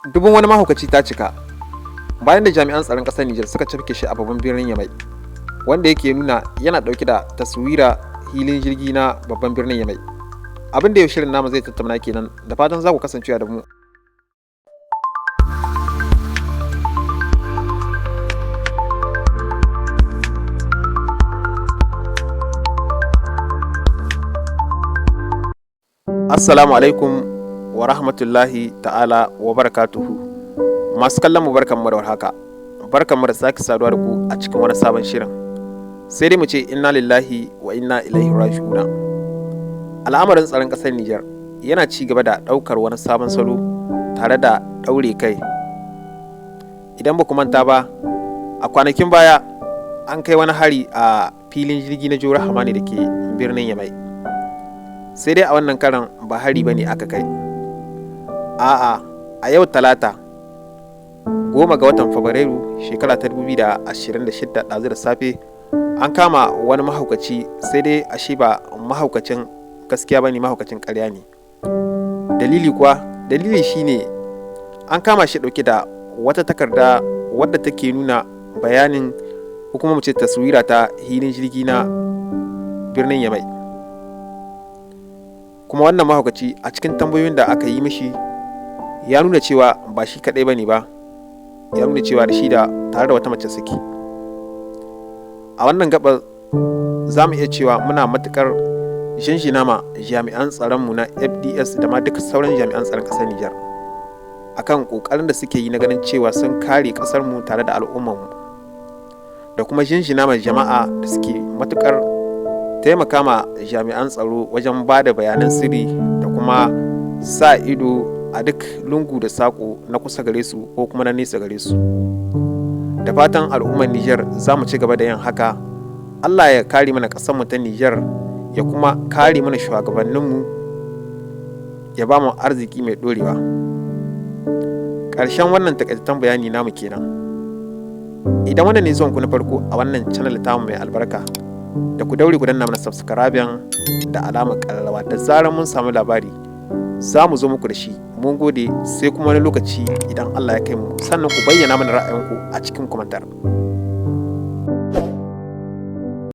Dubun wani mahaukaci ta cika bayan da jami'an tsaron ƙasar Niger suka cafke shi a babban birnin Yamai, wanda yake nuna yana ɗauke da taswira filin jirgi na babban birnin Yamai. Abin da yau shirin namu zai tattauna kenan, da fatan za ku kasance da mu. Assalamu alaikum wa rahmatullahi ta'ala wa barakatuhu. Masu kallon mu barkanmu da warhaka. Barkanmu da sake saduwa da ku a cikin wani sabon shirin. Sai dai mu ce inna lillahi wa inna ilaihi raji'una. Al'amarin tsaron ƙasar Niger yana ci gaba da ɗaukar wani sabon salo tare da ɗaure kai. Idan ba ku manta ba, a kwanakin baya an kai wani hari a filin jirgi na Jihar Hamani da ke birnin Yamai. Sai dai a wannan karan ba hari bane aka kai. A'a, a yau Talata 10 ga watan Fabrairu shekara ta 2026 ɗazu da safe an kama wani mahaukaci, sai dai ashe ba mahaukacin gaskiya bane, mahaukacin ƙarya ne. Dalili shine an kama shi ɗauke da wata takarda wadda take nuna bayanin ko kuma mu ce taswira ta hilin jirgi na birnin Yamai. Kuma wannan mahaukaci a cikin tambayoyin da aka yi mishi ya nuna cewa ba shi kaɗai ba ne ba, ya nuna cewa da shi da tare da wata mace suke. A wannan gabar za mu iya cewa muna matuƙar shinshina ma jami'an tsaronmu na FDS da ma duka sauran jami'an tsaron ƙasar Niger akan ƙoƙarin da suke yi na ganin cewa sun kare ƙasarmu tare da al'ummarmu, da kuma shinshina ma jama'a da suke matuƙar taimaka ma jami'an tsaro wajen ba da bayanan sirri da kuma sa ido a duk lungu da saƙo na kusa gare su ko kuma na nesa gare su. Da fatan al'ummar Niger za mu ci gaba da yin haka. Allah ya kare mana ƙasarmu ta Niger, ya kuma kare mana shugabanninmu, ya ba mu arziki mai ɗorewa. Ƙarshen wannan takaitaccen bayani namu kenan. Idan wannan ne zuwanku na farko a wannan channel tamu mai albarka, da ku daure ku danna mana subscrabe da alamar ƙararrawa, da zarar mun samu labari za mu zo muku da shi. Mun gode, sai kuma wani lokaci idan Allah ya kai mu. Sannan ku bayyana mana ra'ayinku a cikin komentar.